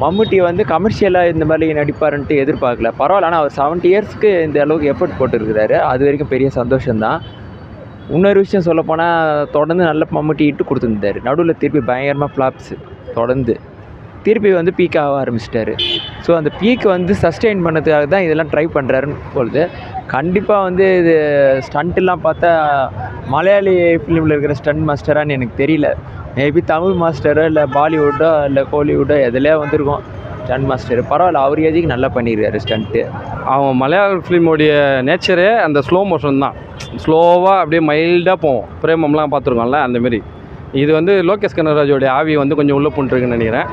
மம்முட்டி வந்து கமர்ஷியலாக இந்த மாதிரி நடிப்பாருன்ட்டு எதிர்பார்க்கல. பரவாயில்ல. ஆனால் அவர் 70 இயர்ஸ்க்கு இந்த அளவுக்கு எஃபர்ட் போட்டுருக்கிறாரு. அது வரைக்கும் பெரிய சந்தோஷம்தான். இன்னொரு விஷயம் சொல்லப்போனால் தொடர்ந்து நல்ல மம்முட்டி இட்டு கொடுத்துருந்தாரு. நடுவில் திருப்பி பயங்கரமாக ஃப்ளாப்ஸு தொடர்ந்து. திருப்பி வந்து பீக் ஆக ஆரம்பிச்சிட்டாரு. ஸோ அந்த பீக் வந்து சஸ்டெயின் பண்ணதுக்காக தான் இதெல்லாம் ட்ரை பண்ணுறாருன்னு பொழுது கண்டிப்பாக வந்து இது ஸ்டண்ட்டெல்லாம் பார்த்தா மலையாளி ஃபிலிமில் இருக்கிற ஸ்டண்ட் மாஸ்டரான்னு எனக்கு தெரியல. மேபி தமிழ் மாஸ்டரோ இல்லை பாலிவுட்டோ இல்லை கோலிவுட்டோ எதுலையோ வந்திருக்கும் ஸ்டண்ட் மாஸ்டர். பரவாயில்ல, அவர் ஏஜுக்கு நல்லா பண்ணியிருக்காரு ஸ்டண்ட்டு. அவன் மலையாள ஃபிலிமோடைய நேச்சரே அந்த ஸ்லோ மோஷன் தான். ஸ்லோவாக அப்படியே மைல்டாக போவோம். பிரேமம்லாம் பார்த்துருக்கோம்ல அந்தமாரி. இது வந்து லோகேஷ் கனகராஜோடைய ஆவி வந்து கொஞ்சம் உள்ளே போட்டுருக்குன்னு நினைக்கிறேன்.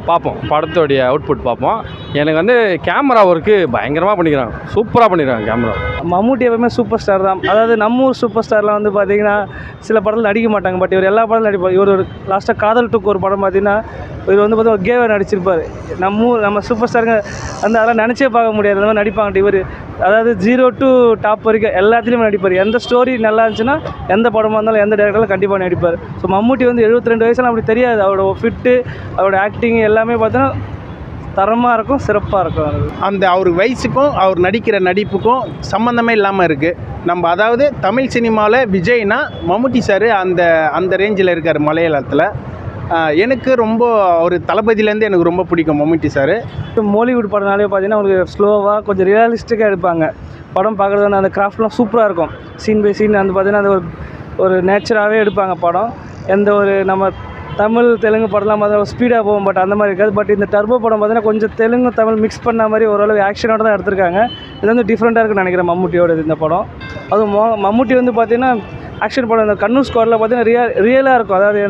பார்ப்போம், படத்தோடைய அவுட்புட் பார்ப்போம். எனக்கு வந்து கேமரா ஒர்க்கு பயங்கரமாக பண்ணிக்கிறாங்க, சூப்பராக பண்ணிக்கிறாங்க கேமரா. மம்முட்டி எப்பவுமே சூப்பர் ஸ்டார் தான். அதாவது நம்ம ஊர் சூப்பர் ஸ்டார்லாம் வந்து பார்த்தீங்கன்னா சில படத்தில் நடிக்க மாட்டாங்க. பட் இவர் எல்லா படத்தில் நடிப்பார். இவர் ஒரு லாஸ்ட்டாக காதல் டுக்கு ஒரு படம் பார்த்தீங்கன்னா இவர் வந்து பார்த்தா ஒரு கேவை நடிச்சிருப்பார். நம்ம சூப்பர் ஸ்டாருங்க வந்து அதெல்லாம் நினச்சே பார்க்க முடியாது, அந்த மாதிரி நடிப்பாங்க இவர். அதாவது 0 to top வரைக்கும் எல்லாத்துலேயுமே நடிப்பார். எந்த ஸ்டோரி நல்லா இருந்துச்சுன்னா எந்த படமாக இருந்தாலும் எந்த டேரக்டரில் கண்டிப்பாக நடிப்பார். ஸோ மம்முட்டி வந்து 72 வயசுலாம் அப்படி தெரியாது. அவரோட ஃபிட்டு, அவரோட ஆக்டிங் எல்லாமே பார்த்தோன்னா தரமாக இருக்கும், சிறப்பாக இருக்கும். அந்த அவர் வயசுக்கும் அவர் நடிக்கிற நடிப்புக்கும் சம்மந்தமே இல்லாமல் இருக்குது. நம்ம அதாவது தமிழ் சினிமாவில் விஜய்னா மம்முட்டி சார் அந்த ரேஞ்சில் இருக்கார் மலையாளத்தில். எனக்கு ரொம்ப ஒரு தளபதியிலேருந்து எனக்கு ரொம்ப பிடிக்கும் மம்முட்டி சார். மோலிவுட் படம்னாலே பார்த்தீங்கன்னா உங்களுக்கு ஸ்லோவாக கொஞ்சம் ரியலிஸ்டிக்காக எடுப்பாங்க. படம் பார்க்குறது வந்து அந்த கிராஃப்ட்லாம் சூப்பராக இருக்கும். சீன் பை சீன் வந்து பார்த்தீங்கன்னா அது ஒரு நேச்சராகவே எடுப்பாங்க படம். எந்த ஒரு நம்ம தமிழ் தெலுங்கு படம்லாம் பார்த்தா ஸ்பீடாக போகும், பட் அந்த மாதிரி இருக்காது. பட் இந்த டர்போ படம் பார்த்தீங்கன்னா கொஞ்சம் தெலுங்கு தமிழ் மிக்ஸ் பண்ண மாதிரி ஓரளவு ஆக்ஷனோட தான் எடுத்திருக்காங்க. இது வந்து டிஃப்ரெண்ட்டாக இருக்குன்னு நினைக்கிறேன் மம்முட்டியோட இந்த படம். அதுவும் மம்முட்டி வந்து பார்த்தீங்கன்னா ஆக்ஷன் படம் இந்த கண்ணூர் ஸ்குவாடில் பார்த்தீங்கன்னா ரியலாக இருக்கும். அதாவது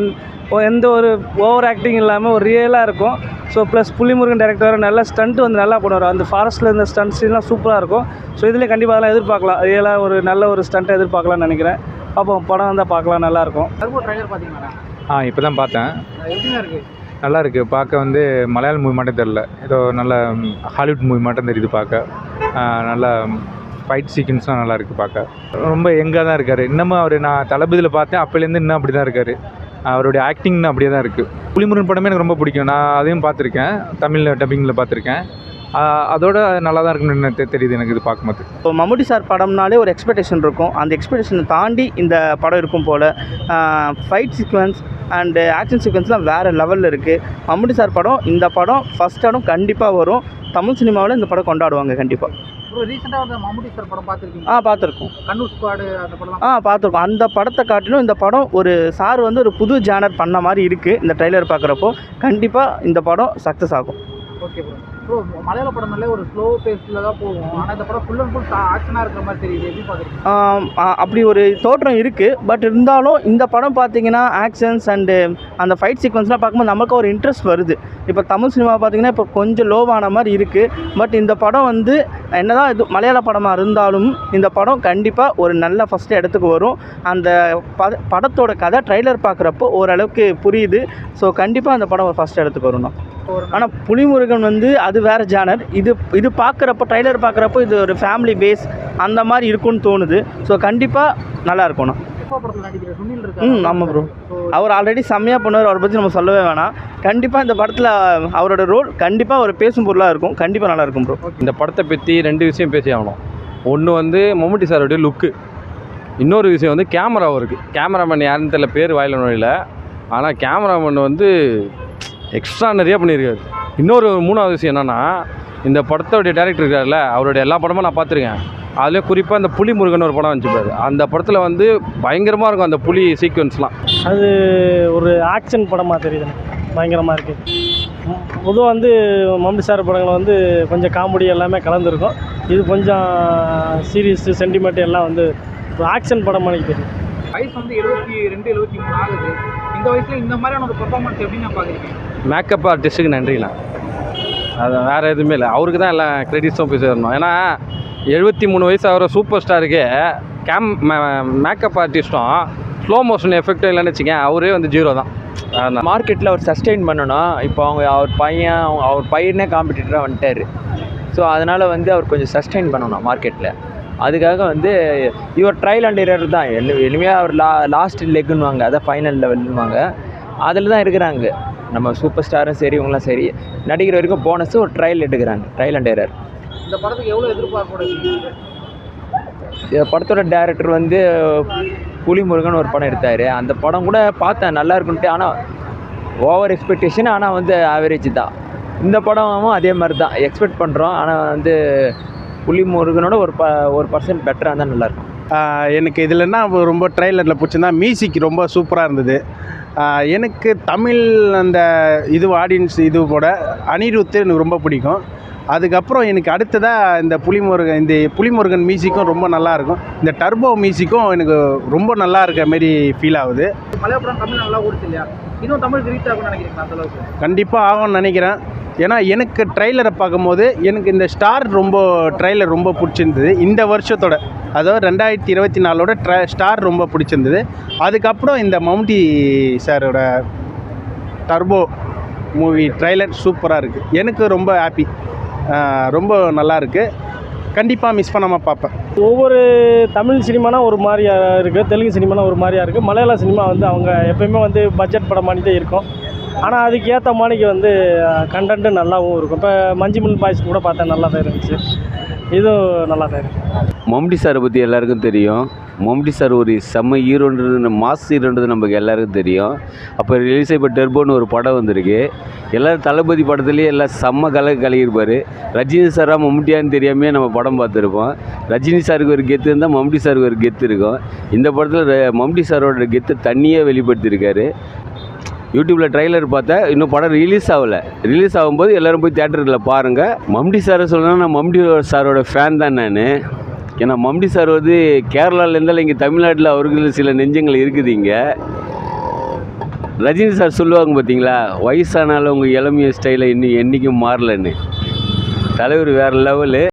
எந்த ஒரு ஓவர் ஆக்டிங் இல்லாமல் ஒரு ரியலாக இருக்கும். ஸோ ப்ளஸ் புலிமுருகன் டேரக்டர் நல்ல ஸ்டண்ட்டு வந்து நல்லா பண்ணுவார். அந்த ஃபாரஸ்ட்டில் இருந்த ஸ்டண்ட்ஸ்லாம் சூப்பராக இருக்கும். ஸோ இதில் கண்டிப்பாக அதெல்லாம் எதிர்பார்க்கலாம். ரியலாக ஒரு நல்ல ஒரு ஸ்டண்ட்டை எதிர்பார்க்கலாம்னு நினைக்கிறேன். அப்போ படம் வந்தால் பார்க்கலாம், நல்லாயிருக்கும். ட்ரைலர் பார்த்தீங்கன்னா இப்போ தான் பார்த்தேன். எப்படின்னா இருக்குது? நல்லா இருக்குது. பார்க்க வந்து மலையாள மூவி மட்டும் தெரில, ஏதோ நல்ல ஹாலிவுட் மூவி மட்டும் தெரியுது பார்க்க. நல்லா ஃபைட் சீக்வன்ஸ்லாம் நல்லா இருக்குது பார்க்க. ரொம்ப யங்காக தான் இருக்கார் இன்னமும். அவர் நான் தளபதியில் பார்த்தேன், அப்போலேருந்து இன்னும் அப்படி தான் இருக்கார். அவருடைய ஆக்டிங்னு அப்படியே தான் இருக்குது. புலிமுருகன் படமே எனக்கு ரொம்ப பிடிக்கும். நான் அதையும் பார்த்துருக்கேன், தமிழ் டப்பிங்கில் பார்த்துருக்கேன். அதோட நல்லா தான் இருக்குன்னு தெரியுது எனக்கு இது பார்க்கும்போது. இப்போ மம்முட்டி சார் படம்னாலே ஒரு எக்ஸ்பெக்டேஷன் இருக்கும். அந்த எக்ஸ்பெக்டேஷனை தாண்டி இந்த படம் இருக்கும் போல். ஃபைட் சீக்வன்ஸ் அண்டு ஆக்ஷன் சீக்வன்ஸ்லாம் வேறு லெவலில் இருக்குது. மம்முட்டி சார் படம், இந்த படம் ஃபஸ்ட் இடம் கண்டிப்பாக வரும். தமிழ் சினிமாவில் இந்த படம் கொண்டாடுவாங்க கண்டிப்பாக. ரீசெண்டாக வந்து மம்முட்டி சார் படம் பார்த்துருக்கீங்க? பார்த்துருக்கோம். கண்ணூர் ஸ்குவாடு அந்த படம் பார்த்துருக்கோம். அந்த படத்தை காட்டிலும் இந்த படம் ஒரு சார் வந்து ஒரு புது ஜானர் பண்ண மாதிரி இருக்குது. இந்த ட்ரெய்லர் பார்க்குறப்போ கண்டிப்பாக இந்த படம் சக்ஸஸ் ஆகும். Okay bro. மலையாள படம்னாலே ஒரு ஸ்லோ பேஸில் தான் போகும். ஆனால் இந்த படம் ஃபுல் அண்ட் ஃபுல் ஆக்ஷனாக இருக்கிற மாதிரி தெரியுது. எப்படி பார்க்குறீங்க? அப்படி ஒரு தோற்றம் இருக்குது. பட் இருந்தாலும் இந்த படம் பார்த்தீங்கன்னா ஆக்ஷன்ஸ் அண்டு அந்த ஃபைட் சீக்வன்ஸ்லாம் பார்க்கும்போது நமக்கு ஒரு இன்ட்ரெஸ்ட் வருது. இப்போ தமிழ் சினிமா பார்த்தீங்கன்னா இப்போ கொஞ்சம் லோவான மாதிரி இருக்குது. பட் இந்த படம் வந்து என்னதான் இது மலையாள படமாக இருந்தாலும் இந்த படம் கண்டிப்பாக ஒரு நல்ல ஃபஸ்ட்டு இடத்துக்கு வரும். அந்த படத்தோட கதை ட்ரைலர் பார்க்குறப்போ ஓரளவுக்கு புரியுது. ஸோ கண்டிப்பாக அந்த படம் ஒரு ஃபஸ்ட் இடத்துக்கு வரும் தான். ஆனால் புலிமுருகன் வந்து அது வேறு ஜானர். இது பார்க்குறப்போ ட்ரைலர் பார்க்குறப்போ இது ஒரு ஃபேமிலி பேஸ் அந்த மாதிரி இருக்கும்னு தோணுது. ஸோ கண்டிப்பாக நல்லா இருக்கும்ண்ணா. ஆமாம் ப்ரோ. அவர் ஆல்ரெடி செம்மையாக பண்ணுவார். அவரை பற்றி நம்ம சொல்லவே வேணாம். கண்டிப்பாக இந்த படத்தில் அவரோட ரோல் கண்டிப்பாக ஒரு பேசும் பொருளாக இருக்கும். கண்டிப்பாக நல்லாயிருக்கும் ப்ரோ. இந்த படத்தை பற்றி 2 விஷயம் பேசி ஆகணும். ஒன்று வந்து மம்முட்டி சாரோடைய லுக்கு, இன்னொரு விஷயம் வந்து கேமரா இருக்குது. கேமராமேன் யாருன்னு தெரியல, பேர் வாயில நோயில். ஆனால் கேமராமேன் வந்து எக்ஸ்ட்ரா நிறையா பண்ணியிருக்காரு. இன்னொரு 3வது விஷயம் என்னென்னா, இந்த படத்தோடைய டேரக்டர் இருக்கார்ல, அவருடைய எல்லா படமும் நான் பார்த்துருக்கேன். அதுலேயும் குறிப்பாக அந்த புலிமுருகன் ஒரு படம் வந்துச்சுப்பாரு. அந்த படத்தில் வந்து பயங்கரமாக இருக்கும் அந்த புலி சீக்வன்ஸ்லாம். அது ஒரு ஆக்ஷன் படமாக தெரியுது எனக்கு, பயங்கரமாக இருக்குது. பொதுவாக வந்து மம்முட்டி சார் படங்கள் வந்து கொஞ்சம் காமெடி எல்லாமே கலந்துருக்கும். இது கொஞ்சம் சீரியஸ் சென்டிமெண்ட் எல்லாம் வந்து ஒரு ஆக்ஷன் படம் எனக்கு தெரியும். வயசு வந்து 72 73 ஆகுது. இந்த வயசில் இந்த மாதிரியான ஒரு பெர்ஃபார்மன்ஸ் எப்படி நான் பார்க்குறீங்க? மேக்கப் ஆர்டிஸ்ட்டுக்கு நன்றிண்ணா. அது வேறு எதுவுமே இல்லை, அவருக்கு தான் எல்லாம் க்ரெடிட்ஸும் போய் சேரணும். ஏன்னா 73 வயசு ஆகிற சூப்பர் ஸ்டாருக்கு மேக்கப் ஆர்டிஸ்ட்டும் ஸ்லோ மோஷன் எஃபெக்டும் இல்லைன்னு வச்சுக்கேன், அவரே வந்து 0 தான். மார்க்கெட்டில் அவர் சஸ்டெயின் பண்ணணும். இப்போ அவர் பையனே காம்படிட்டராக வந்துட்டார். ஸோ அதனால் வந்து அவர் கொஞ்சம் சஸ்டெயின் பண்ணணும் மார்க்கெட்டில். அதுக்காக வந்து இவர் ட்ரையல் அண்ட் எரர் தான். எளிமையாக அவர் லாஸ்ட் லெக்குன்னுவாங்க, அதான் ஃபைனல் லெவல்னுவாங்க. அதில் தான் இருக்கிறாங்க. நம்ம சூப்பர் ஸ்டாரும் சரி இவங்களாம் சரி நடிக்கிற வரைக்கும் போனஸ் ஒரு ட்ரையல் எடுக்கிறாங்க, ட்ரையல் அண்ட் எரர். இந்த படத்துக்கு எவ்வளோ எதிர்பார்ப்போட இருக்கீங்க? இந்த படத்தோட டைரக்டர் வந்து புலிமுருகன் ஒரு படம் எடுத்தார். அந்த படம் கூட பார்த்தேன் நல்லா இருக்குன்ட்டு, ஆனால் ஓவர் எக்ஸ்பெக்டேஷன், ஆனால் வந்து ஆவரேஜ் தான். இந்த படமும் அதே மாதிரி தான் எக்ஸ்பெக்ட் பண்ணுறோம், ஆனால் வந்து புலிமுருகனோட ஒரு பர்சன்ட் பெட்டராக இருந்தால் நல்லாயிருக்கும். எனக்கு இதில்னா ரொம்ப ட்ரெய்லரில் பிடிச்சிருந்தா மியூசிக் ரொம்ப சூப்பராக இருந்தது. எனக்கு தமிழ் அந்த ஆடியன்ஸ் போட அனிருத் எனக்கு ரொம்ப பிடிக்கும். அதுக்கப்புறம் எனக்கு அடுத்ததாக இந்த புலிமுருகன் மியூசிக்கும் ரொம்ப நல்லாயிருக்கும். இந்த டர்போ மியூசிக்கும் எனக்கு ரொம்ப நல்லா இருக்க மாரி ஃபீல் ஆகுது. மலையாள படம் தமிழ் நல்லா ஓடுச்சு இல்லையா? இன்னும் தமிழுக்கு ரீச் ஆகும்னு நினைக்கிறீங்களா அந்தளவுக்கு? கண்டிப்பாக ஆகும்னு நினைக்கிறேன். ஏன்னா எனக்கு ட்ரெய்லரை பார்க்கும்போது எனக்கு இந்த ட்ரெய்லர் ரொம்ப பிடிச்சிருந்தது. இந்த வருஷத்தோட, அதாவது 2024 ஸ்டார் ரொம்ப பிடிச்சிருந்தது. அதுக்கப்புறம் இந்த மம்முட்டி சாரோட டர்போ மூவி ட்ரெய்லர் சூப்பராக இருக்குது. எனக்கு ரொம்ப ஹாப்பி, ரொம்ப நல்லா இருக்குது. கண்டிப்பாக மிஸ் பண்ணாமல் பார்ப்பேன். ஒவ்வொரு தமிழ் சினிமானா ஒரு மாதிரியா இருக்குது, தெலுங்கு சினிமானா ஒரு மாதிரியா இருக்குது. மலையாள சினிமா வந்து அவங்க எப்பயுமே வந்து பட்ஜெட் படம் மாதிரி தான் இருக்கும். ஆனால் அதுக்கு ஏற்ற மாதிரிக்கு வந்து கண்டென்ட்டு நல்லாவும் இருக்கும். இப்போ மஞ்சுமல் பாய்ஸ் கூட பார்த்தா நல்லா தான் இருந்துச்சு, இதுவும் நல்லா தான் இருக்குது. மம்முட்டி சாரை பற்றி எல்லாருக்கும் தெரியும். மம்முட்டி சார் ஒரு செம்ம ஹீரோன்றது, மாஸ் ஹீரோன்றது நமக்கு எல்லாருக்கும் தெரியும். அப்போ ரிலீஸ் இப்போ டர்போன்னு ஒரு படம் வந்திருக்கு. எல்லோரும் தளபதி படத்துலேயே எல்லாம் செம்ம கலகிருப்பார். ரஜினி சாராக மம்முட்டியான்னு தெரியாமையே நம்ம படம் பார்த்துருப்போம். ரஜினி சாருக்கு ஒரு கெத்து இருந்தால் மம்முட்டி சாருக்கு ஒரு கெத்து இருக்கும். இந்த படத்தில் மம்முட்டி சாரோட கெத்து தண்ணியே வெளிப்படுத்தியிருக்காரு. யூடியூப்பில் ட்ரைலர் பார்த்தா இன்னும் படம் ரிலீஸ் ஆகலை. ரிலீஸ் ஆகும்போது எல்லோரும் போய் தேட்டரில் பாருங்கள். மம்முட்டி சாரை சொல்லணும்னா நான் மம்முட்டி சாரோட ஃபேன் தான் நான். ஏன்னா மம்முட்டி சார் வந்து கேரளாவில் இருந்தாலும் இங்கே தமிழ்நாட்டில் அவர்களுக்கு சில நெஞ்சங்கள் இருக்குது. இங்கே ரஜினி சார் சொல்லுவாங்க பார்த்தீங்களா, வயசானாலும் உங்கள் இளமைய ஸ்டைலை இன்னும் என்றைக்கும் மாறலன்னு. தலைவர் வேறு லெவலு.